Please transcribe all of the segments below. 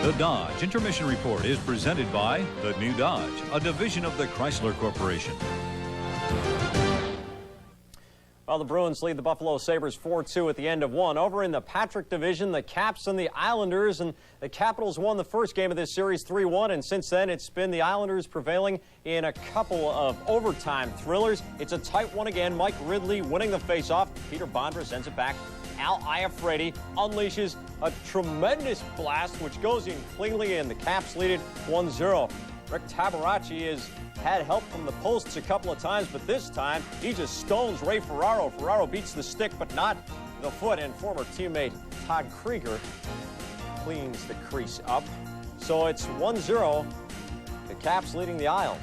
The Dodge Intermission Report is presented by the New Dodge, a division of the Chrysler Corporation. Well, the Bruins lead the Buffalo Sabres 4-2 at the end of one. Over in the Patrick division, the Caps and the Islanders, and the Capitals won the first game of this series 3-1, and since then it's been the Islanders prevailing in a couple of overtime thrillers. It's a tight one again. Mike Ridley winning the faceoff. Peter Bondra sends it back. Al Iafrate unleashes a tremendous blast, which goes in cleanly, and the Caps lead it 1-0. Rick Tabaracci has had help from the posts a couple of times, but this time he just stones Ray Ferraro. Ferraro beats the stick, but not the foot, and former teammate Todd Krieger cleans the crease up. So it's 1-0. The Caps leading the Isles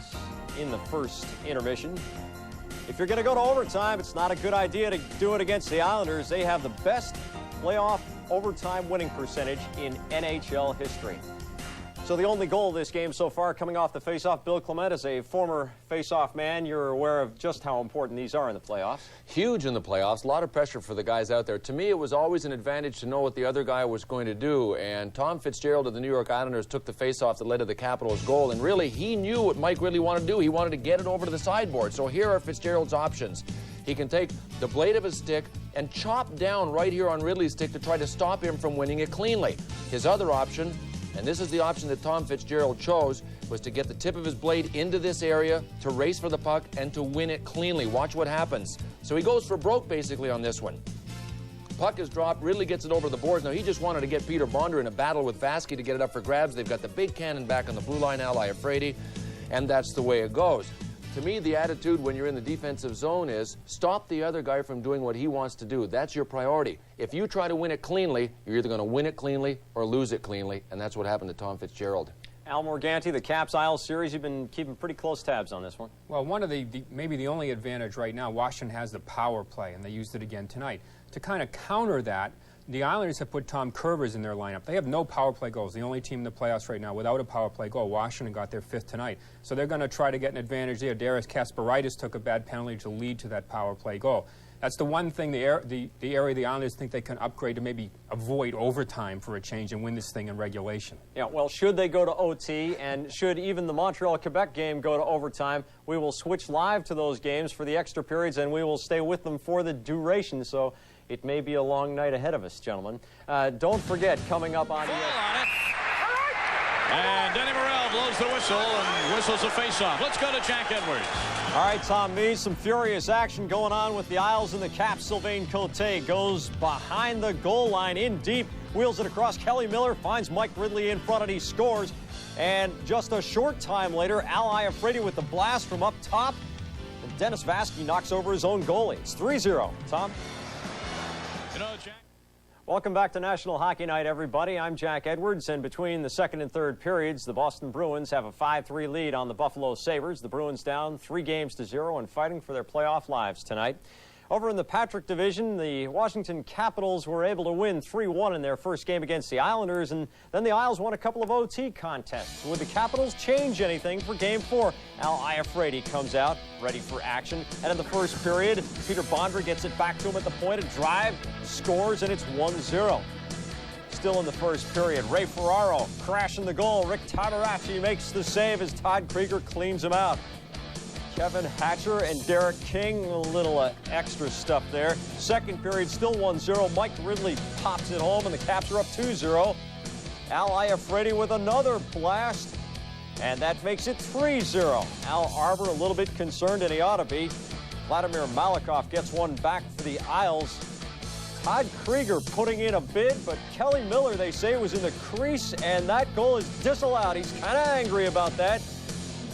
in the first intermission. If you're going to go to overtime, it's not a good idea to do it against the Islanders. They have the best playoff overtime winning percentage in NHL history. So the only goal of this game so far coming off the faceoff, Bill Clement, as a former faceoff man, you're aware of just how important these are in the playoffs. Huge in the playoffs. A lot of pressure for the guys out there. To me, it was always an advantage to know what the other guy was going to do. And Tom Fitzgerald of the New York Islanders took the faceoff that led to the Capitals' goal. And really, he knew what Mike Ridley wanted to do. He wanted to get it over to the sideboard. So here are Fitzgerald's options. He can take the blade of his stick and chop down right here on Ridley's stick to try to stop him from winning it cleanly. His other option, and this is the option that Tom Fitzgerald chose, was to get the tip of his blade into this area, to race for the puck, and to win it cleanly. Watch what happens. So he goes for broke, basically, on this one. Puck is dropped. Ridley gets it over the boards. Now, he just wanted to get Peter Bondra in a battle with Vasky to get it up for grabs. They've got the big cannon back on the blue line, Al Iafrate, and that's the way it goes. To me, the attitude when you're in the defensive zone is stop the other guy from doing what he wants to do. That's your priority. If you try to win it cleanly, you're either going to win it cleanly or lose it cleanly, and that's what happened to Tom Fitzgerald. Al Morganti, the Caps-Isles series, you've been keeping pretty close tabs on this one. Well, one of maybe the only advantage right now, Washington has the power play, and they used it again tonight. To kind of counter that, the Islanders have put Tom Kurvers in their lineup. They have no power play goals. The only team in the playoffs right now without a power play goal. Washington got their fifth tonight. So they're going to try to get an advantage there. Darius Kasparaitis took a bad penalty to lead to that power play goal. That's the one thing the area the Islanders think they can upgrade to maybe avoid overtime for a change and win this thing in regulation. Yeah, well, should they go to OT, and should even the Montreal-Quebec game go to overtime, we will switch live to those games for the extra periods, and we will stay with them for the duration. So it may be a long night ahead of us, gentlemen. Don't forget, coming up on ESPN. And Denny Morrell blows the whistle and whistles a face-off. Let's go to Jack Edwards. All right, Tom Mees, some furious action going on with the Isles and the Caps. Sylvain Cote goes behind the goal line in deep, wheels it across. Kelly Miller finds Mike Ridley in front, and he scores. And just a short time later, Al Iafrate with the blast from up top. And Dennis Vasky knocks over his own goalie. It's 3-0. Tom? You know, Jack. Welcome back to National Hockey Night, everybody. I'm Jack Edwards, and between the second and third periods, the Boston Bruins have a 5-3 lead on the Buffalo Sabres. The Bruins down 3-0 and fighting for their playoff lives tonight. Over in the Patrick division, the Washington Capitals were able to win 3-1 in their first game against the Islanders, and then the Isles won a couple of OT contests. Would the Capitals change anything for Game 4? Al Iafrate comes out, ready for action, and in the first period, Peter Bondra gets it back to him at the point, a drive, scores, and it's 1-0. Still in the first period, Ray Ferraro crashing the goal. Rick Tabaracci makes the save as Todd Krieger cleans him out. Kevin Hatcher and Derek King, a little extra stuff there. Second period, still 1-0. Mike Ridley pops it home, and the Caps are up 2-0. Al Iafrate with another blast, and that makes it 3-0. Al Arbor a little bit concerned, and he ought to be. Vladimir Malakoff gets one back for the Isles. Todd Krieger putting in a bid, but Kelly Miller, they say, was in the crease, and that goal is disallowed. He's kind of angry about that.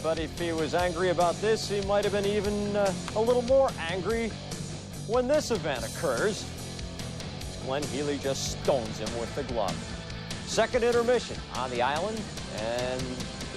But if he was angry about this, he might have been even a little more angry when this event occurs. Glenn Healy just stones him with the glove. Second intermission on the island, and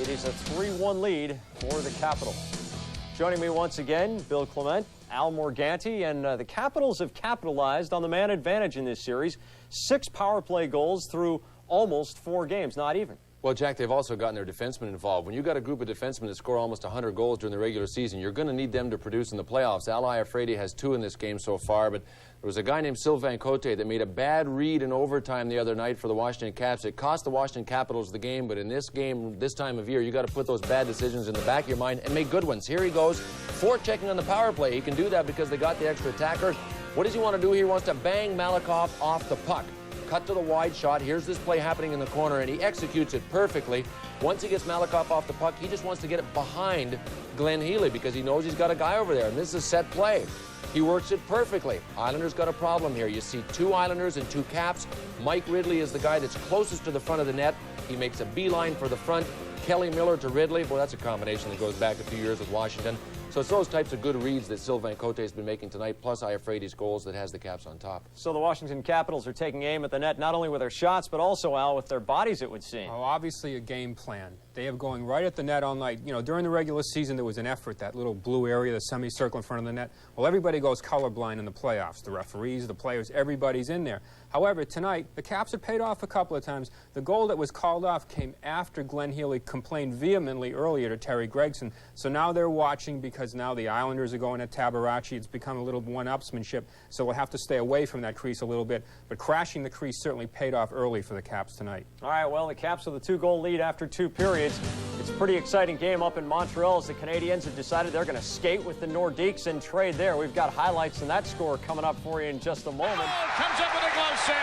it is a 3-1 lead for the Capitals. Joining me once again, Bill Clement, Al Morganti, and the Capitals have capitalized on the man advantage in this series. 6 power play goals through almost 4 games, not even. Well, Jack, they've also gotten their defensemen involved. When you've got a group of defensemen that score almost 100 goals during the regular season, you're going to need them to produce in the playoffs. Ali Afridi has 2 in this game so far, but there was a guy named Sylvain Cote that made a bad read in overtime the other night for the Washington Caps. It cost the Washington Capitals the game, but in this game, this time of year, you got to put those bad decisions in the back of your mind and make good ones. Here he goes, forechecking on the power play. He can do that because they got the extra attacker. What does he want to do here? He wants to bang Malakoff off the puck. Cut to the wide shot. Here's this play happening in the corner, and he executes it perfectly. Once he gets Malakoff off the puck, he just wants to get it behind Glenn Healy because he knows he's got a guy over there, and this is a set play. He works it perfectly. Islanders got a problem here. You see 2 Islanders and 2 Caps. Mike Ridley is the guy that's closest to the front of the net. He makes a beeline for the front. Kelly Miller to Ridley. Boy, that's a combination that goes back a few years with Washington. So it's those types of good reads that Sylvain Cote has been making tonight, plus Iafredi's goals that has the Caps on top. So the Washington Capitals are taking aim at the net not only with their shots, but also, Al, with their bodies, it would seem. Oh, obviously a game plan. They have going right at the net all night. You know, during the regular season, there was an effort, that little blue area, the semicircle in front of the net. Well, everybody goes colorblind in the playoffs. The referees, the players, everybody's in there. However, tonight, the Caps have paid off a couple of times. The goal that was called off came after Glenn Healy complained vehemently earlier to Terry Gregson. So now they're watching because now the Islanders are going at Tabarachi. It's become a little one-upsmanship, so we'll have to stay away from that crease a little bit. But crashing the crease certainly paid off early for the Caps tonight. All right, well, the Caps with a 2-goal lead after 2 periods. It's a pretty exciting game up in Montreal as the Canadiens have decided they're going to skate with the Nordiques and trade there. We've got highlights in that score coming up for you in just a moment. Oh, comes up with a glove save.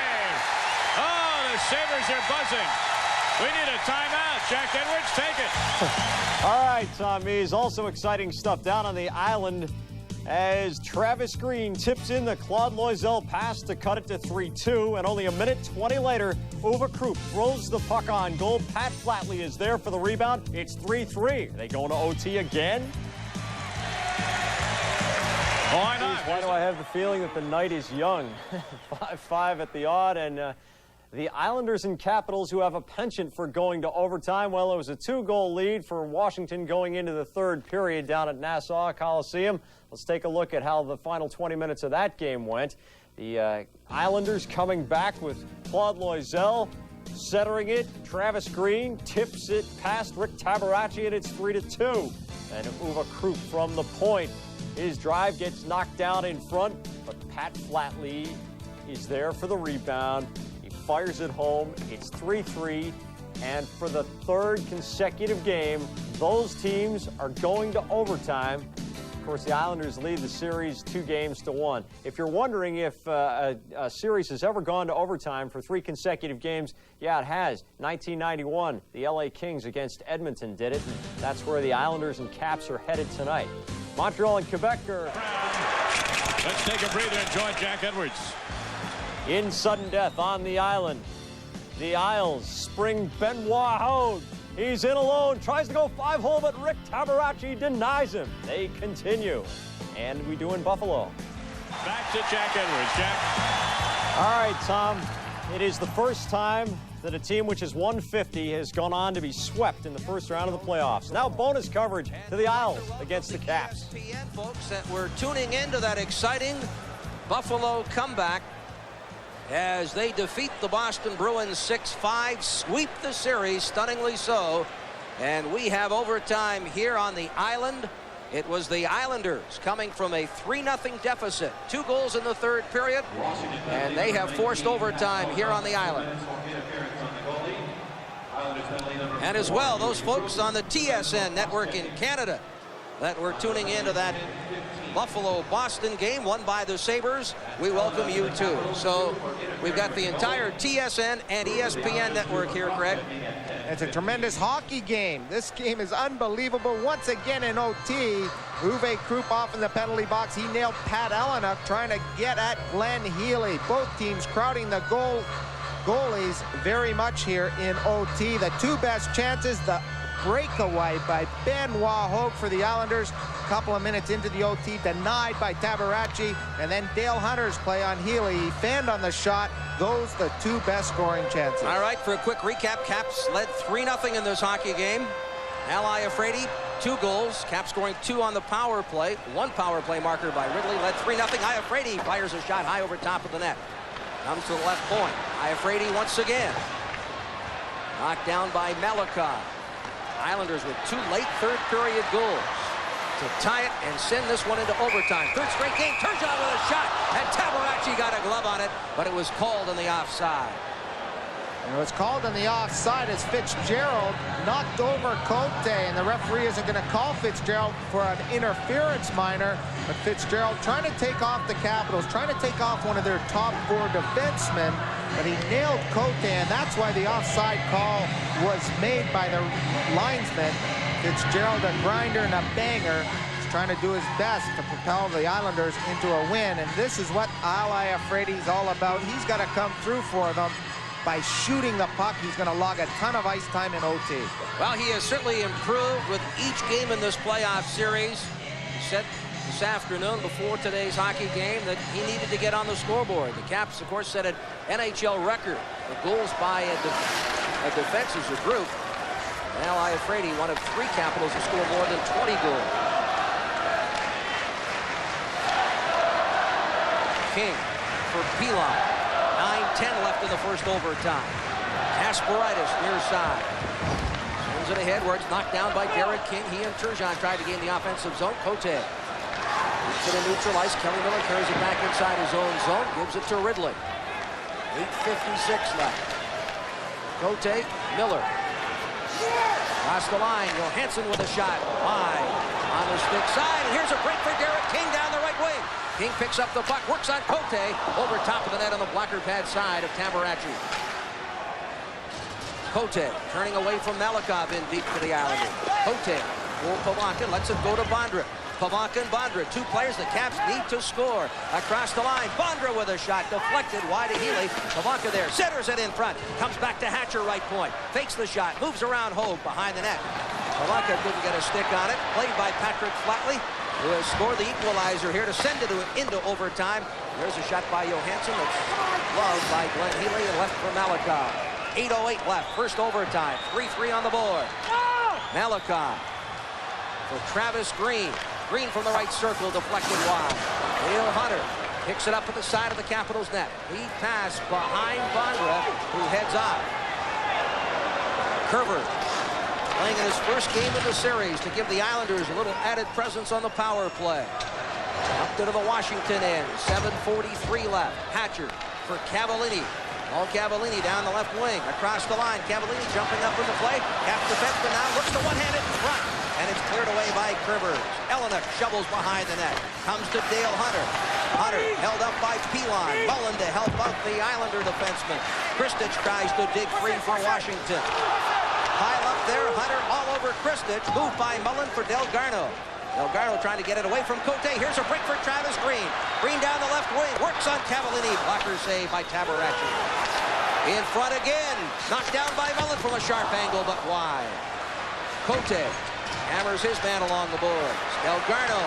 Oh, the Sabres are buzzing. We need a timeout. Jack Edwards, take it. All right, Tom Mees. Also exciting stuff down on the island as Travis Green tips in the Claude Loisel pass to cut it to 3-2. And only a minute 20 later, Uwe Krupp throws the puck on goal. Pat Flatley is there for the rebound. It's 3-3. Are they going to OT again? Why not? Why do I have the feeling that the night is young? 5-5 at the odd, and the Islanders and Capitals, who have a penchant for going to overtime. Well, it was a 2-goal lead for Washington going into the 3rd period down at Nassau Coliseum. Let's take a look at how the final 20 minutes of that game went. The Islanders coming back with Claude Loisel centering it. Travis Green tips it past Rick Tabarachi, and it's 3-2. And Uwe Krupp from the point. His drive gets knocked down in front, but Pat Flatley is there for the rebound. He fires it home. It's 3-3. And for the 3rd consecutive game, those teams are going to overtime. Of course, the Islanders lead the series 2-1. If you're wondering if a series has ever gone to overtime for 3 consecutive games, yeah, it has. 1991, the LA Kings against Edmonton did it. That's where the Islanders and Caps are headed tonight. Montreal and Quebec are... Let's take a breather and join Jack Edwards. In sudden death on the island. The Isles spring Benoit Hogue. He's in alone, tries to go 5-hole, but Rick Tabarachi denies him. They continue. And we do in Buffalo. Back to Jack Edwards. Jack. All right, Tom. It is the first time that a team which has won 50 has gone on to be swept in the first round of the playoffs. Now bonus coverage to the Isles against the Caps. ESPN folks that were tuning into that exciting Buffalo comeback as they defeat the Boston Bruins 6-5, sweep the series, stunningly so. And we have overtime here on the island. It was the Islanders coming from a 3-0 deficit. 2 goals in the 3rd period, and they have forced overtime here on the island. And as well, those folks on the TSN network in Canada that were tuning into that Buffalo-Boston game won by the Sabres, we welcome you too. So we've got the entire TSN and ESPN network here, Craig. It's a tremendous hockey game. This game is unbelievable. Once again in OT, Uwe Krupp off in the penalty box. He nailed Pat Ellinuck trying to get at Glenn Healy. Both teams crowding the goalies very much here in OT. The 2 best chances, the breakaway by Benoit Hogue for the Islanders. A couple of minutes into the OT, denied by Tabarachi, and then Dale Hunter's play on Healy. He fanned on the shot. Those the 2 best scoring chances. All right, for a quick recap, Caps led 3-0 in this hockey game. Ali Afridi, 2 goals. Caps scoring 2 on the power play. 1 power play marker by Ridley, led 3-0. Afridi fires a shot high over top of the net. Comes to the left point. Afridi once again. Knocked down by Malachi. Islanders with 2 late third period goals to tie it and send this one into overtime. Third straight game, Turgeon with a shot, and Tabarachi got a glove on it, but it was called on the offside. And it was called on the offside as Fitzgerald knocked over Cote, and the referee isn't going to call Fitzgerald for an interference minor, but Fitzgerald trying to take off the Capitals, trying to take off one of their top 4 defensemen, but he nailed Cote, and that's why the offside call was made by the linesman. Fitzgerald, a grinder and a banger, is trying to do his best to propel the Islanders into a win, and this is what Ali Afridi's all about. He's got to come through for them. By shooting the puck, he's going to log a ton of ice time in OT. Well, he has certainly improved with each game in this playoff series. He said this afternoon before today's hockey game that he needed to get on the scoreboard. The Caps, of course, set an NHL record for goals by a defense as a group. Ali Afridi, one of 3 Capitals to score more than 20 goals. King for Pilon. 9:10 left in the first overtime. Kasparaitis near side. Sends it ahead where it's knocked down by Derek King. He and Turgeon tried to gain the offensive zone. Cote keeps it in neutral ice. Kelly Miller carries it back inside his own zone. Gives it to Ridley. 8:56 left. Cote, Miller. Across the line. Johansson with a shot. High on the stick side. And here's a break for Derek King down the right wing. King picks up the puck, works on Cote, over top of the net on the blocker pad side of Tabarachi. Cote turning away from Malikov in deep for the Islanders. Cote for Pavanka, lets it go to Bondra. Pavanka and Bondra, 2 players the Caps need to score. Across the line, Bondra with a shot, deflected wide to Healy. Pavanka there, centers it in front, comes back to Hatcher right point, fakes the shot, moves around Hogue behind the net. Pavanka couldn't get a stick on it, played by Patrick Flatley, who has scored the equalizer here to send it into overtime. There's a shot by Johansson that's loved by Glenn Healy and left for Malachi. 8:08 left, first overtime, 3-3 on the board. Malachi for Travis Green. Green from the right circle, deflected wide. Dale Hunter picks it up at the side of the Capitals net. Lead pass behind Bondra, who heads off. Kerber playing in his first game of the series to give the Islanders a little added presence on the power play. Up to the Washington end. 7:43 left. Hatcher for Cavallini. All Cavallini down the left wing. Across the line. Cavallini jumping up from the play. Half defenseman now looks to one-handed in front. And it's cleared away by Krivers. Elenick shovels behind the net. Comes to Dale Hunter. Hunter held up by Pilon. Mullen to help out the Islander defenseman. Kristich tries to dig free for Washington. Pile up there, Hunter all over Kristich. Moved by Mullen for Delgarno. Delgarno trying to get it away from Cote. Here's a break for Travis Green. Green down the left wing. Works on Cavallini. Blocker save by Tabarachi. In front again. Knocked down by Mullen from a sharp angle, but wide. Cote hammers his man along the boards. Delgarno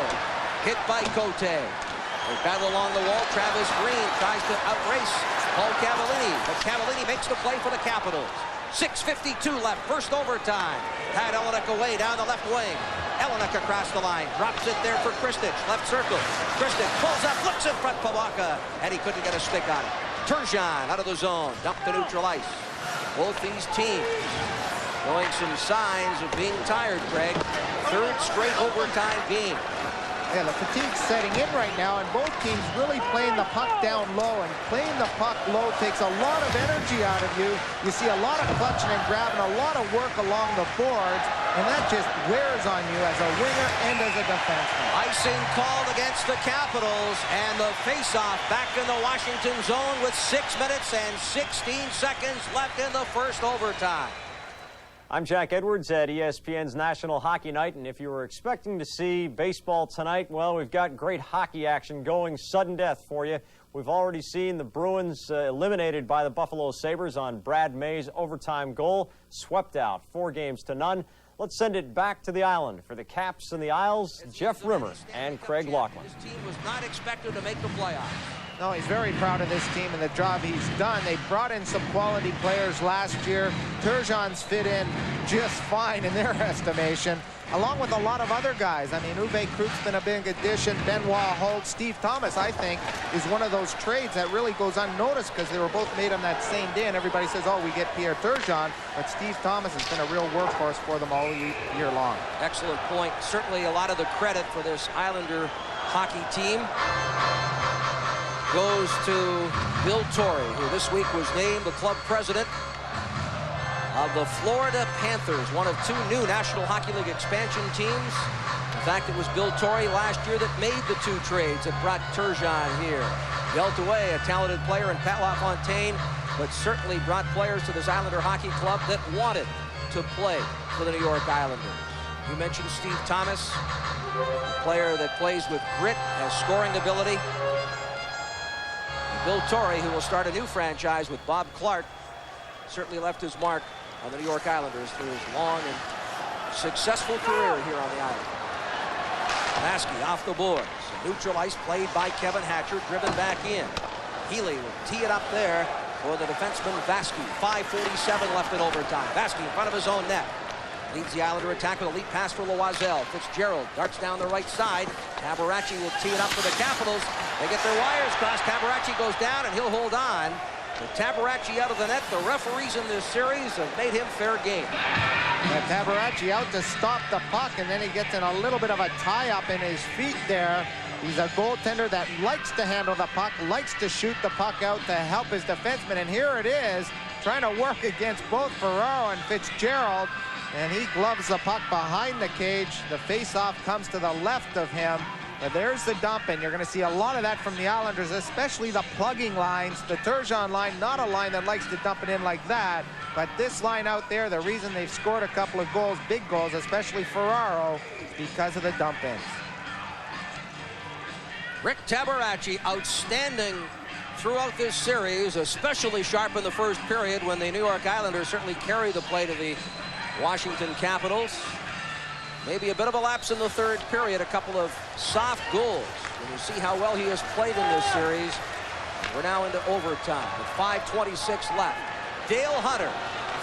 hit by Cote. They battle along the wall. Travis Green tries to outrace Paul Cavallini, but Cavallini makes the play for the Capitals. 6:52 left, first overtime. Pat Elenick away down the left wing. Elenick across the line, drops it there for Kristich, left circle. Kristich pulls up, looks in front, Pavanka, and he couldn't get a stick on it. Turgeon out of the zone, dumped to neutral ice. Both these teams showing some signs of being tired, Greg. 3rd straight overtime game. Yeah, the fatigue's setting in right now, and both teams really playing the puck down low, and playing the puck low takes a lot of energy out of you. You see a lot of clutching and grabbing, a lot of work along the boards, and that just wears on you as a winger and as a defenseman. Icing called against the Capitals, and the face-off back in the Washington zone with 6 minutes and 16 seconds left in the first overtime. I'm Jack Edwards at ESPN's National Hockey Night, and if you were expecting to see baseball tonight, well, we've got great hockey action going sudden death for you. We've already seen the Bruins eliminated by the Buffalo Sabres on Brad May's overtime goal, swept out 4-0. Let's send it back to the island for the Caps and the Isles, Jeff Rimmer and Craig Laughlin. This team was not expected to make the playoffs. No, he's very proud of this team and the job he's done. They brought in some quality players last year. Turgeon's fit in just fine in their estimation, along with a lot of other guys. I mean, Uwe Krug's been a big addition. Benoit Holt, Steve Thomas, I think, is one of those trades that really goes unnoticed because they were both made on that same day, and everybody says, oh, we get Pierre Turgeon, but Steve Thomas has been a real workhorse for them all year long. Excellent point. Certainly a lot of the credit for this Islander hockey team goes to Bill Torrey, who this week was named the club president of the Florida Panthers, one of 2 new National Hockey League expansion teams. In fact, it was Bill Torrey last year that made the 2 trades that brought Turgeon here. Dealt away a talented player in Pat LaFontaine, but certainly brought players to this Islander hockey club that wanted to play for the New York Islanders. You mentioned Steve Thomas, a player that plays with grit, has scoring ability. Bill Torrey, who will start a new franchise with Bob Clark, certainly left his mark on the New York Islanders through his long and successful career here on the island. Lasky off the boards. Neutral ice played by Kevin Hatcher, driven back in. Healy will tee it up there for the defenseman Vasky. 5:47 left in overtime. Vasky in front of his own net. Leads the Islander attack with a lead pass for Loisel. Fitzgerald darts down the right side. Tabaracci will tee it up for the Capitals. They get their wires crossed. Tabaracci goes down, and he'll hold on. With Tabaracci out of the net, the referees in this series have made him fair game. Tabaracci out to stop the puck, and then he gets in a little bit of a tie-up in his feet there. He's a goaltender that likes to handle the puck, likes to shoot the puck out to help his defenseman, and here it is, trying to work against both Ferraro and Fitzgerald. And he gloves the puck behind the cage. The face-off comes to the left of him. But there's the dump, and you're going to see a lot of that from the Islanders, especially the plugging lines. The Turgeon line, not a line that likes to dump it in like that. But this line out there, the reason they've scored a couple of goals, big goals, especially Ferraro, because of the dump-ins. Rick Tabaracci, outstanding throughout this series, especially sharp in the first period when the New York Islanders certainly carried the play to the Washington Capitals. Maybe a bit of a lapse in the third period, a couple of soft goals. When you see how well he has played in this series, we're now into overtime with 5:26 left. Dale Hunter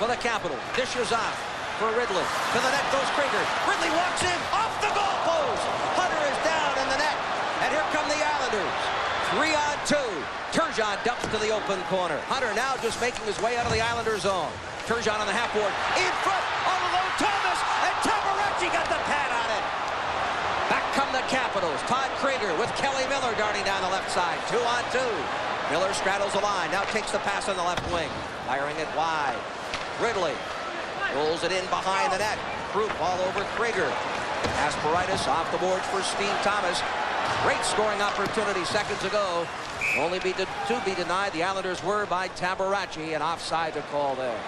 for the Capitals. Dishes off for Ridley. To the net goes Krieger. Ridley walks in off the goal post. Hunter is down in the net. And here come the Islanders. 3-on-2. Turgeon dumps to the open corner. Hunter now just making his way out of the Islanders' zone. Turgeon on the half board. In front, all alone, Thomas, and Tabaracci got the pad on it. Back come the Capitals. Todd Krieger with Kelly Miller darting down the left side. 2-on-2. Miller straddles the line, now takes the pass on the left wing. Firing it wide. Ridley rolls it in behind the net. Krupp all over Krieger. Asperitis off the boards for Steve Thomas. Great scoring opportunity seconds ago. Only to be denied. The Islanders were by Tabaracci, and offside to call there.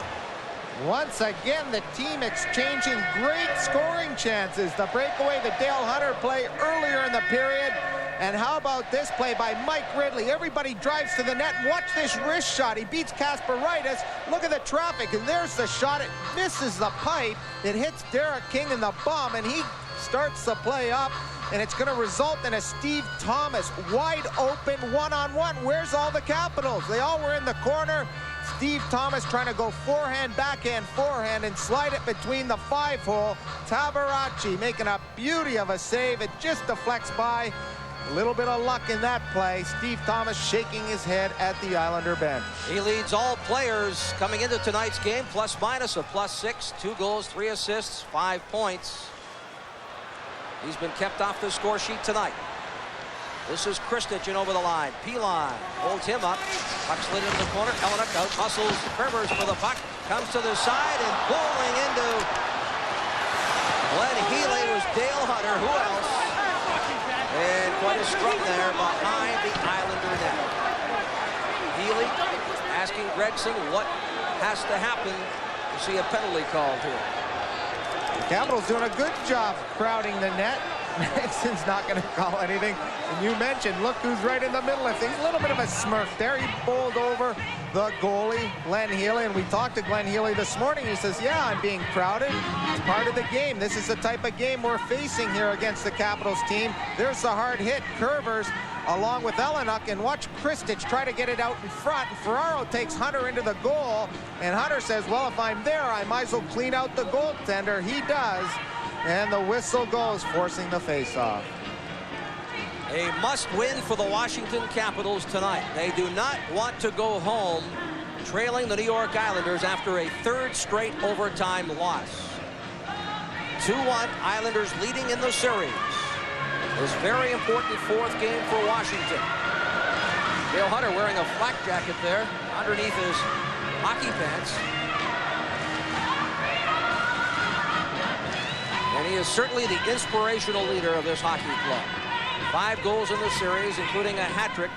Once again, the team exchanging great scoring chances. The breakaway, the Dale Hunter play earlier in the period. And how about this play by Mike Ridley? Everybody drives to the net. Watch this wrist shot. He beats Kasparaitis. Look at the traffic, and there's the shot. It misses the pipe. It hits Derek King in the bum, and he starts the play up. And it's going to result in a Steve Thomas wide open one-on-one. Where's all the Capitals? They all were in the corner. Steve Thomas trying to go forehand, backhand, forehand, and slide it between the 5-hole. Tabaracci making a beauty of a save. It just deflects by. A little bit of luck in that play. Steve Thomas shaking his head at the Islander bench. He leads all players coming into tonight's game, plus-minus of +6, 2 goals, 3 assists, 5 points. He's been kept off the score sheet tonight. This is Kristich in over the line. Pilon holds him up. Puck slid into the corner. Helenek out hustles Rivers for the puck. Comes to the side and bowling into Glenn Healy was Dale Hunter. Who else? And quite a scrum there behind the Islander net. Healy asking Gregson what has to happen to see a penalty called here. The Capitals doing a good job crowding the net. Gregson's not going to call anything. And you mentioned, look who's right in the middle of things. A little bit of a smirk there. He bowled over the goalie, Glenn Healy. And we talked to Glenn Healy this morning. He says, yeah, I'm being crowded. It's part of the game. This is the type of game we're facing here against the Capitals team. There's the hard hit. Curvers along with Elenuck, and watch Kristich try to get it out in front. Ferraro takes Hunter into the goal, and Hunter says, well, if I'm there, I might as well clean out the goaltender. He does, and the whistle goes, forcing the faceoff. A must-win for the Washington Capitals tonight. They do not want to go home trailing the New York Islanders after a third straight overtime loss. 2-1, Islanders leading in the series. This very important fourth game for Washington. Dale Hunter wearing a flak jacket there underneath his hockey pants. And he is certainly the inspirational leader of this hockey club. 5 goals in the series, including a hat trick.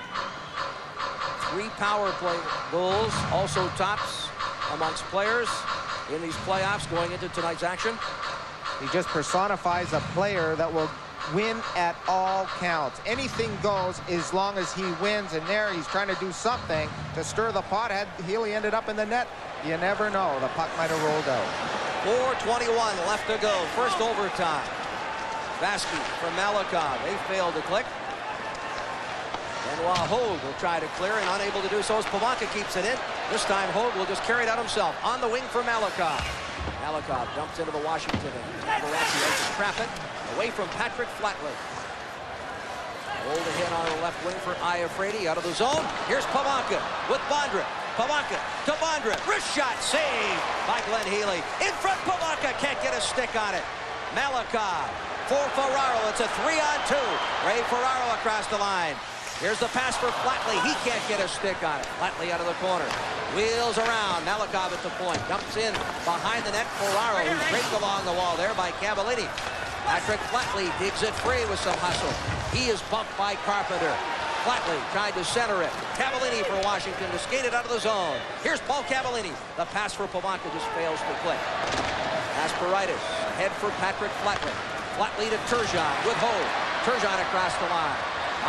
3 power play goals, also tops amongst players in these playoffs going into tonight's action. He just personifies a player that will win at all counts. Anything goes as long as he wins, and there he's trying to do something to stir the pot. Had Healy ended up in the net, you never know. The puck might have rolled out. 4:21 left to go. First overtime. Vasky from Malakov. They failed to click. Benoit Hogue will try to clear, and unable to do so as Pavanka keeps it in. This time Hogue will just carry it out himself. On the wing for Malakov. Malakov dumps into the Washington end. Tabaracci has to trap it. Away from Patrick Flatley. Hold a hit on the left wing for Iafrate out of the zone. Here's Pavanka with Bondra. Pavanka to Bondra. Wrist shot saved by Glenn Healy. In front, Pavanka can't get a stick on it. Malakov for Ferraro. It's a 3-on-2. Ray Ferraro across the line. Here's the pass for Flatley. He can't get a stick on it. Flatley out of the corner. Wheels around. Malakov at the point. Dumps in behind the net. Ferraro, who's raked along the wall there by Cavallini. Patrick Flatley digs it free with some hustle. He is bumped by Carpenter. Flatley tried to center it. Cavallini for Washington to skate it out of the zone. Here's Paul Cavallini. The pass for Pavanka just fails to click. Asperitis head for Patrick Flatley. Flatley to Turgeon with Hogue. Turgeon across the line.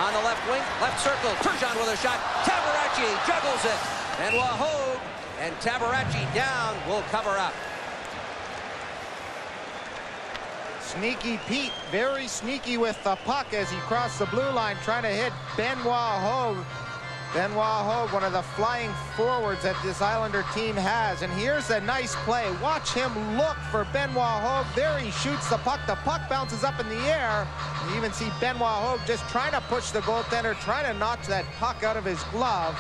On the left wing, left circle. Turgeon with a shot. Tabaracci juggles it. Benoit Hogue and Tabaracci down will cover up. Sneaky Pete, very sneaky with the puck as he crossed the blue line, trying to hit Benoit Hogue. Benoit Hogue, one of the flying forwards that this Islander team has. And here's a nice play. Watch him look for Benoit Hogue. There he shoots the puck. The puck bounces up in the air. You even see Benoit Hogue just trying to push the goaltender, trying to notch that puck out of his glove.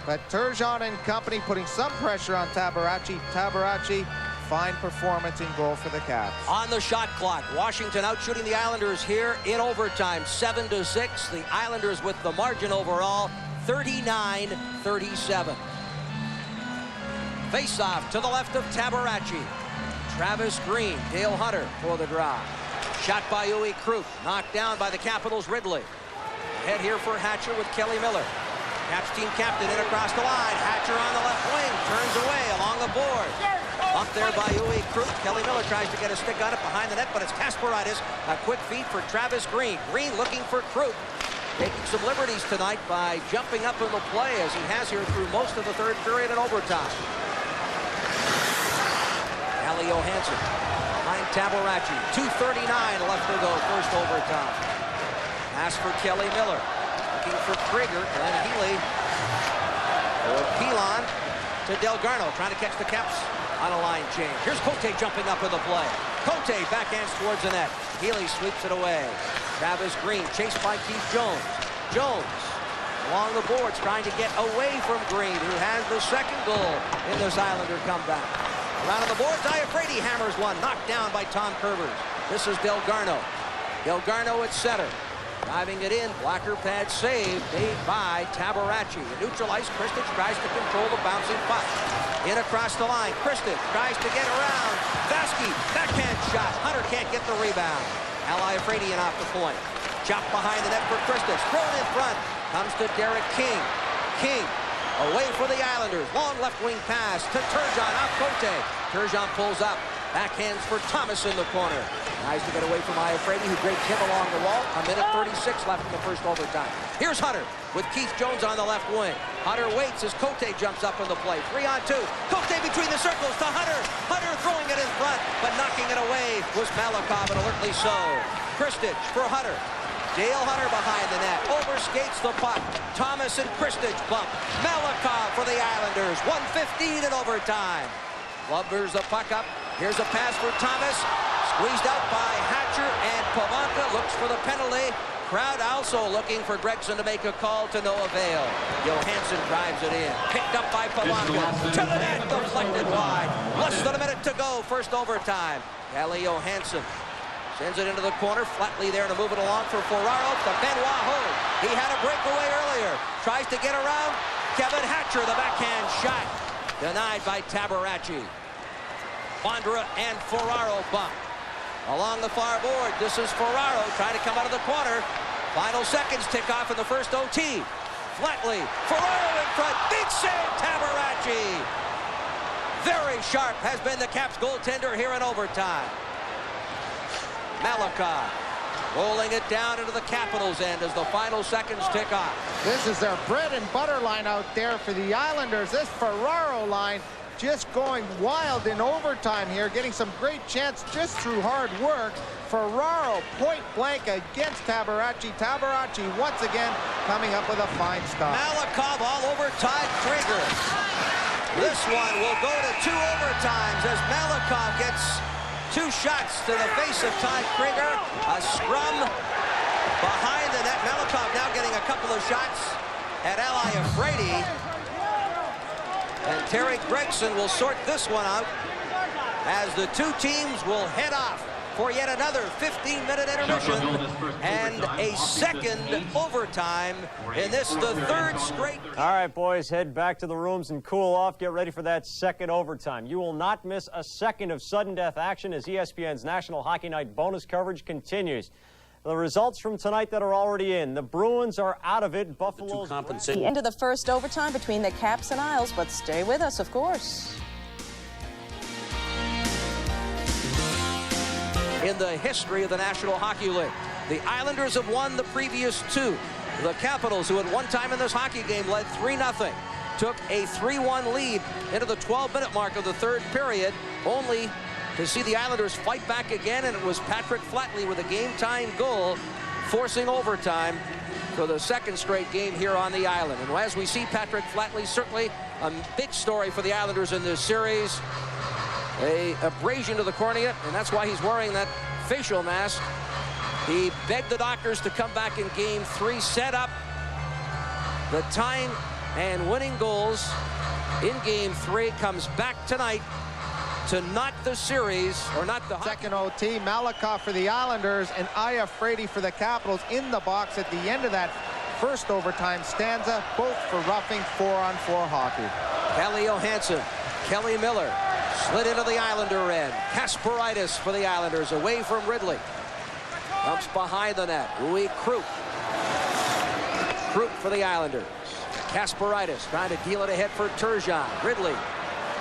But Turgeon and company putting some pressure on Tabaracci. Tabaracci, fine performance in goal for the Caps. On the shot clock, Washington out shooting the Islanders here in overtime, 7-6. The Islanders with the margin overall, 39-37. Face-off to the left of Tabaracci. Travis Green, Dale Hunter for the draw. Shot by Uwe Krupp, knocked down by the Capitals' Ridley. Head here for Hatcher with Kelly Miller. Caps team captain in across the line. Hatcher on the left wing, turns away along the board. Up there by Uwe Krupp. Kelly Miller tries to get a stick on it behind the net, but it's Kasparaitis. A quick feed for Travis Green. Green looking for Krupp. Taking some liberties tonight by jumping up in the play as he has here through most of the third period and overtime. Ali Johansson behind Tabaracci. 2:39 left to go, first overtime. Pass for Kelly Miller. Looking for Krieger. Glenn Healy. Or Pilon to Delgarno. Trying to catch the Caps on a line change. Here's Cote jumping up in the play. Cote backhands towards the net. Healy sweeps it away. Travis Green chased by Keith Jones. Jones along the boards trying to get away from Green, who has the second goal in this Islander comeback. Around on the boards, Iafrate hammers one. Knocked down by Tom Kurvers. This is Delgarno. Delgarno at center. Driving it in, blocker pad save made by Tabaracci. Neutralized, Kristich tries to control the bouncing puck. In across the line, Kristich tries to get around. Vasky, backhand shot. Hunter can't get the rebound. Iafrate off the point. Chopped behind the net for Kristich. Thrown in front. Comes to Derek King. King away for the Islanders. Long left wing pass to Turgeon off Cote. Turgeon pulls up. Backhands for Thomas in the corner. Tries to get away from Iafrate, who draped him along the wall. A minute 36 left in the first overtime. Here's Hunter with Keith Jones on the left wing. Hunter waits as Cote jumps up in the play. 3-on-2. Cote between the circles to Hunter. Hunter throwing it in front, but knocking it away was Malakov, and alertly so. Kristich for Hunter. Dale Hunter behind the net. Overskates the puck. Thomas and Kristich bump. Malakoff for the Islanders. 1:15 in overtime. Lubbers the puck up. Here's a pass for Thomas. Squeezed out by Hatcher, and Pavanka looks for the penalty. Crowd also looking for Gregson to make a call, to no avail. Johansson drives it in. Picked up by Pavanka. To the net, deflected wide. Less than a minute to go, first overtime. Calle Johansson sends it into the corner. Flatley there to move it along for Ferraro. To Benoit Hogue. He had a breakaway earlier. Tries to get around. Kevin Hatcher, the backhand shot. Denied by Tabaracci. Bondra and Ferraro bump. Along the far board, this is Ferraro trying to come out of the corner. Final seconds tick off in the first OT. Flatley, Ferraro in front, big save, Tabaracci. Very sharp has been the Caps goaltender here in overtime. Malakoff rolling it down into the Capitals' end as the final seconds tick off. This is their bread and butter line out there for the Islanders. This Ferraro line just going wild in overtime here, getting some great chance just through hard work. Ferraro point blank against Tabaracci. Tabaracci once again coming up with a fine stop. Malakoff all over Todd Krieger. This one will go to 2 overtimes as Malakoff gets 2 shots to the face of Todd Krieger. A scrum behind the net. Malakoff now getting a couple of shots at Eli Afraidy. And Terry Gregson will sort this one out as the 2 teams will head off for yet another 15-minute intermission and a second overtime in this, the 3rd straight. All right, boys, head back to the rooms and cool off. Get ready for that second overtime. You will not miss a second of sudden death action as ESPN's National Hockey Night bonus coverage continues. The results from tonight that are already in. The Bruins are out of it. Buffalo's the end of the first overtime between the Caps and Isles, but stay with us, of course. In the history of the National Hockey League, the Islanders have won the previous 2. The Capitals, who at one time in this hockey game led 3-0, took a 3-1 lead into the 12-minute mark of the 3rd period, only to see the Islanders fight back again, and it was Patrick Flatley with a game-tying goal, forcing overtime for the 2nd straight game here on the island. And as we see Patrick Flatley, certainly a big story for the Islanders in this series. A abrasion to the cornea, and that's why he's wearing that facial mask. He begged the doctors to come back in game 3, set up the tying and winning goals in game 3, comes back tonight to knock the series, or not the second OT. Malakoff for the Islanders and Afraidy for the Capitals in the box at the end of that first overtime stanza, both for roughing 4-on-4 hockey. Calle Johansson, Kelly Miller slid into the Islander end. Kasparaitis for the Islanders away from Ridley. Comes behind the net. Louis Krupp. Krupp for the Islanders. Kasparaitis trying to deal it ahead for Turgeon. Ridley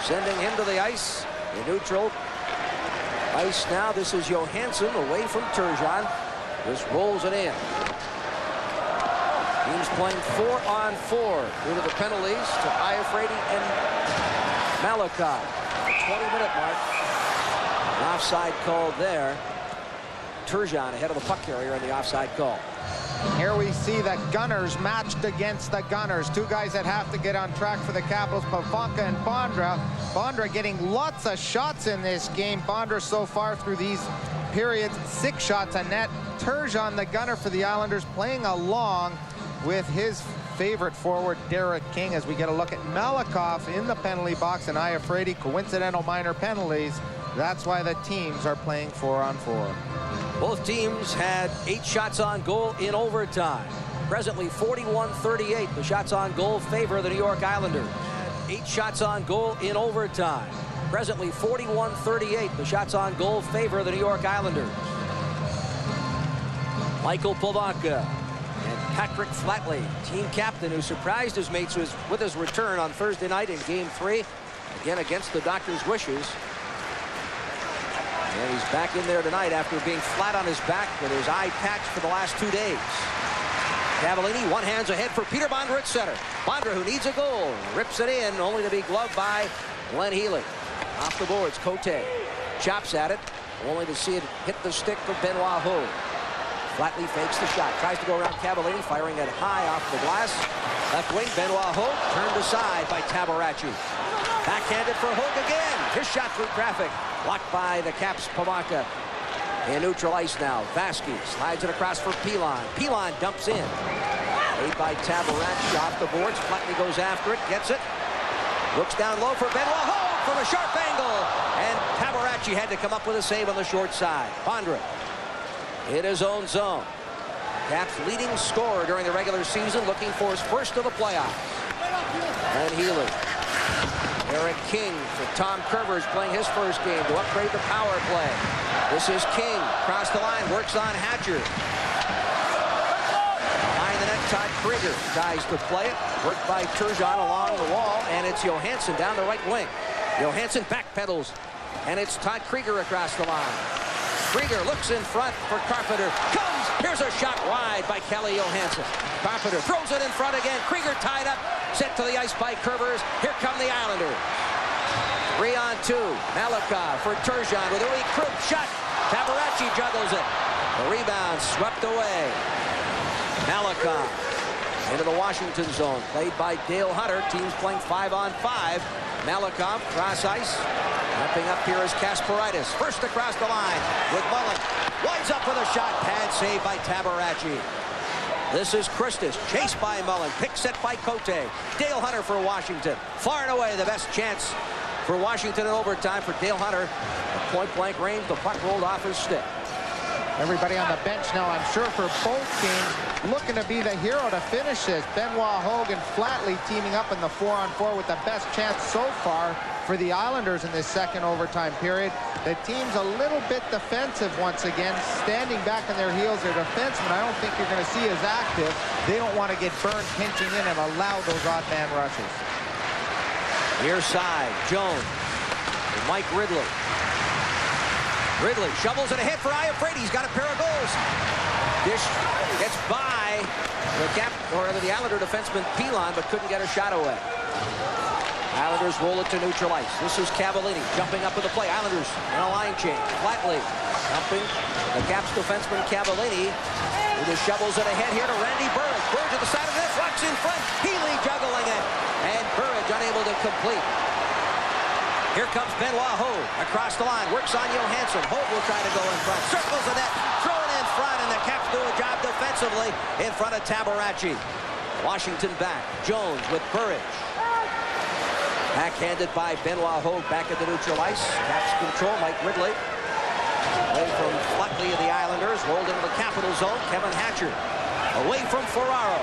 sending him to the ice. The neutral ice now. This is Johansson away from Turgeon. This rolls it in. Teams playing 4-on-4 due to the penalties to Afraidy and Malakoff. The 20-minute mark. An offside call there. Turgeon ahead of the puck carrier on the offside call. Here we see the Gunners matched against the Gunners. 2 guys that have to get on track for the Capitals, Pavanka and Bondra. Bondra getting lots of shots in this game. Bondra so far through these periods, 6 shots on net. Turgeon, the Gunner for the Islanders, playing along with his favorite forward, Derek King, as we get a look at Malakoff in the penalty box and Afraidy, coincidental minor penalties. That's why the teams are playing 4-on-4. Both teams had 8 shots on goal in overtime. Presently 41-38. The shots on goal favor the New York Islanders. 8 shots on goal in overtime. Presently 41-38. The shots on goal favor the New York Islanders. Michael Pavanka and Patrick Flatley, team captain, who surprised his mates with his return on Thursday night in game 3. Again against the doctor's wishes. And he's back in there tonight after being flat on his back with his eye patch for the last 2 days. Cavallini, one hands ahead for Peter Bondra at center. Bondra, who needs a goal, rips it in, only to be gloved by Glenn Healy. Off the boards, Cote chops at it, only to see it hit the stick of Benoit Hogue. Flatley fakes the shot. Tries to go around Cavallini, firing it high off the glass. Left wing, Benoit Hogue turned aside by Tabaracci. Backhanded for Hogue again. His shot through traffic. Blocked by the Caps' Pavanka. In neutral ice now. Vasquez slides it across for Pilon. Pilon dumps in. Made by Tabaracci off the boards. Flatley goes after it. Gets it. Looks down low for Benoit Hogue from a sharp angle. And Tabaracci had to come up with a save on the short side. Bondra in his own zone. Caps leading scorer during the regular season, looking for his first of the playoffs. And Healy. Eric King for Tom Kurvers playing his first game to upgrade the power play. This is King. Across the line, works on Hatcher. Behind the net, Todd Krieger tries to play it. Worked by Turgeon along the wall, and it's Johansson down the right wing. Johansson backpedals, and it's Todd Krieger across the line. Krieger looks in front for Carpenter. Comes! Here's a shot wide by Kelly Johansson. Carpenter throws it in front again. Krieger tied up. Sent to the ice by Kurvers. Here come the Islanders. 3-on-2. Malakoff for Turgeon with a weak Krupp shot. Tabaracci juggles it. The rebound swept away. Malakoff into the Washington zone. Played by Dale Hunter. Teams playing 5-on-5. Malakoff cross ice. Jumping up here is Kasparaitis. First across the line with Mullen. Winds up with a shot. Pad save by Tabaracci. This is Christus, chased by Mullen. Pick set by Cote. Dale Hunter for Washington. Far and away the best chance for Washington in overtime for Dale Hunter. At point-blank range, the puck rolled off his stick. Everybody on the bench now, I'm sure, for both teams, looking to be the hero to finish this. Benoit Hogue and Flatley teaming up in the 4-on-4 with the best chance so far for the Islanders in this second overtime period. The team's a little bit defensive once again, standing back on their heels. Their defensemen, I don't think you're going to see as active. They don't want to get burned pinching in and allow those odd man rushes. Near side, Jones. Mike Ridley. Ridley shovels it ahead for Iafrate. He's got a pair of goals. Dish gets by the Islander defenseman Pilon, but couldn't get a shot away. Islanders roll it to neutral ice. This is Cavallini jumping up with the play. Islanders in a line change. Flatley jumping. The Caps defenseman Cavallini, who just shovels it ahead here to Randy Burridge. Burridge at the side of the net, rocks in front. Healy juggling it, and Burridge unable to complete. Here comes Benoit Hogue across the line. Works on Johansson. Hogue will try to go in front. Circles the net. Throw it in front, and the Caps do a job defensively in front of Tabaracci. Washington back. Jones with Burridge. Backhanded by Benoit Hogue back at the neutral ice. Caps control. Mike Ridley. Away from Flatley of the Islanders. Rolled into the Capital zone. Kevin Hatcher. Away from Ferraro.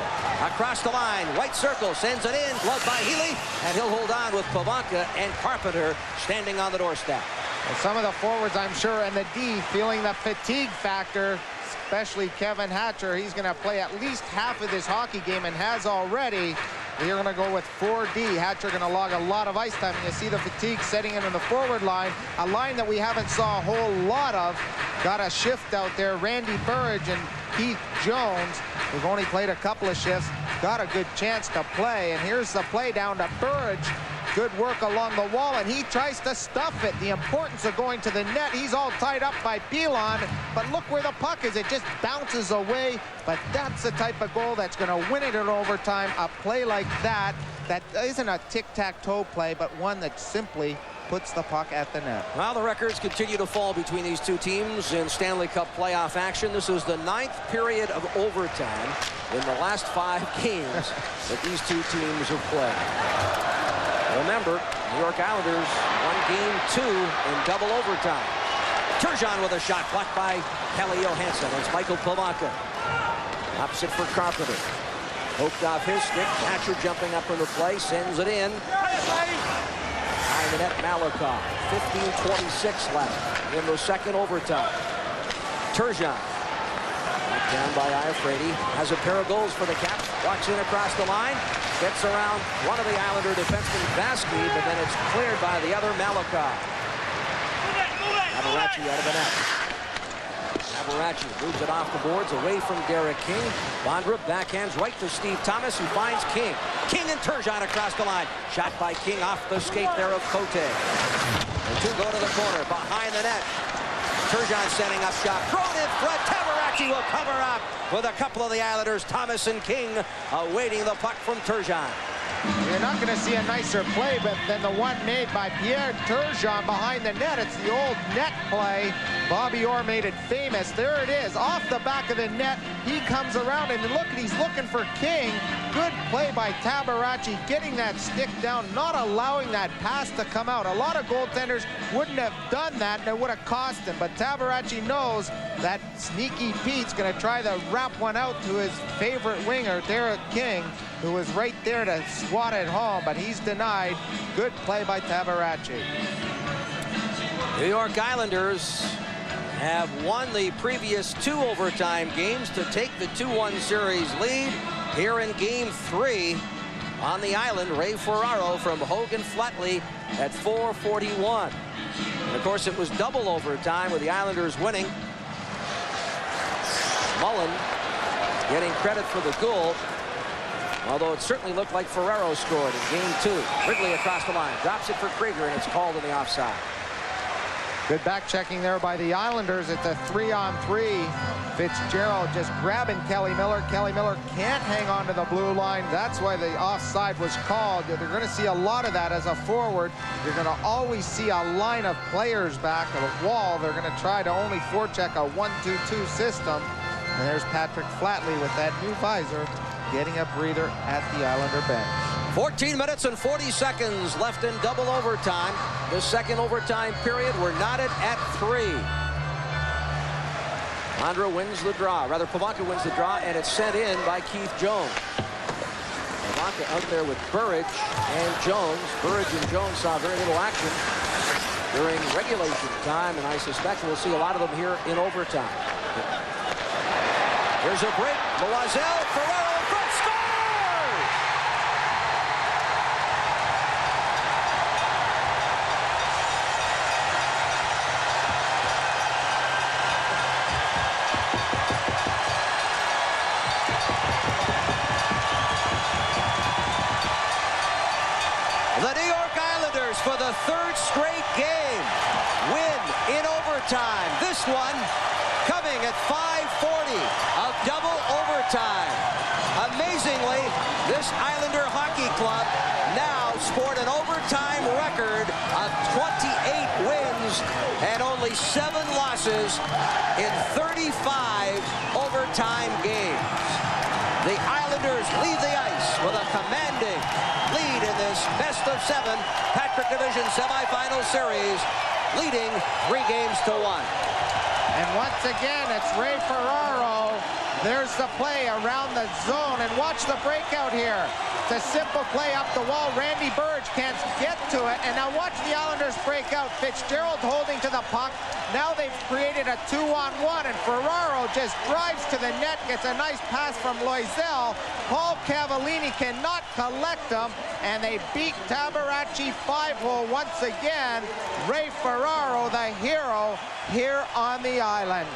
Across the line. White circle. Sends it in. Glove by Healy. And he'll hold on with Pavanka and Carpenter standing on the doorstep. And some of the forwards, I'm sure, and the D feeling the fatigue factor, especially Kevin Hatcher. He's going to play at least half of this hockey game and has already. We're going to go with 4D. Hatcher going to log a lot of ice time. And you see the fatigue setting in on the forward line. A line that we haven't saw a whole lot of. Got a shift out there. Randy Burridge and Keith Jones, who've only played a couple of shifts, got a good chance to play. And here's the play down to Burridge. Good work along the wall, and he tries to stuff it. The importance of going to the net. He's all tied up by Pilon, but look where the puck is. It just bounces away, but that's the type of goal that's going to win it in overtime. A play like that, that isn't a tic-tac-toe play, but one that simply puts the puck at the net. Well, the records continue to fall between these two teams in Stanley Cup playoff action. This is the 9th period of overtime in the last 5 games that these two teams have played. Remember, New York Islanders won Game 2 in double overtime. Turgeon with a shot blocked by Kelly Johansson. It's Michael Pavanka. Opposite for Carpenter. Poked off his stick. Hatcher jumping up from the play. Sends it in. Behind the net, Malakoff. 15:26 left in the second overtime. Turgeon. Down by Iafrate. Has a pair of goals for the Caps. Walks in across the line. Gets around one of the Islander defensemen, Vasquez, but then it's cleared by the other, Malakoff. Tabaracci out of the net. Tabaracci moves it off the boards away from Derek King. Bondra backhands right to Steve Thomas, who finds King. King and Turgeon across the line. Shot by King off the skate there of Cote. The two go to the corner behind the net. Turgeon standing up shot. Thrown in front. Tabaracci will cover up with a couple of the Islanders. Thomas and King awaiting the puck from Turgeon. You're not going to see a nicer play than the one made by Pierre Turgeon behind the net. It's the old net play. Bobby Orr made it famous. There it is, off the back of the net. He comes around and look, he's looking for King. Good play by Tabaracci, getting that stick down, not allowing that pass to come out. A lot of goaltenders wouldn't have done that, and it would have cost him. But Tabaracci knows that Sneaky Pete's going to try to wrap one out to his favorite winger, Derek King, who was right there to swat it home, but he's denied. Good play by Tabaracci. New York Islanders have won the previous 2 overtime games to take the 2-1 series lead. Here in Game 3 on the island, Ray Ferraro from Hogan Flatley at 4:41. And of course, it was double overtime with the Islanders winning. Mullen getting credit for the goal, although it certainly looked like Ferraro scored in Game 2. Wrigley across the line, drops it for Krieger, and it's called on the offside. Good back checking there by the Islanders. It's a 3-on-3. Fitzgerald just grabbing Kelly Miller. Kelly Miller can't hang on to the blue line. That's why the offside was called. They're going to see a lot of that as a forward. You're going to always see a line of players back of the wall. They're going to try to only forecheck a 1-2-2 system. And there's Patrick Flatley with that new visor, getting a breather at the Islander bench. 14 minutes and 40 seconds left in double overtime. The second overtime period, we're knotted at 3. Andra wins the draw. Rather, Pavanka wins the draw, and it's sent in by Keith Jones. Pavanka out there with Burridge and Jones. Burridge and Jones saw very little action during regulation time, and I suspect we'll see a lot of them here in overtime. Here's a break. Loiselle, Ferraro in front, scores! The New York Islanders, for the 3rd straight game, win in overtime. This one coming at 5:40 of double overtime. Amazingly, this Islander hockey club now scored an overtime record of 28 wins and only 7 losses in 35 overtime games. The Islanders leave the ice with a commanding lead in this best-of-7 Patrick Division semifinal series, leading 3-1. And once again, it's Ray Ferraro. There's the play around the zone, and watch the breakout here. It's a simple play up the wall. Randy Burge can't get to it, and now watch the Islanders break out. Fitzgerald holding to the puck. Now they've created a 2-on-1, and Ferraro just drives to the net, gets a nice pass from Loiselle. Paul Cavallini cannot collect them, and they beat Tabaracci 5-hole once again. Ray Ferraro, the hero here on the island.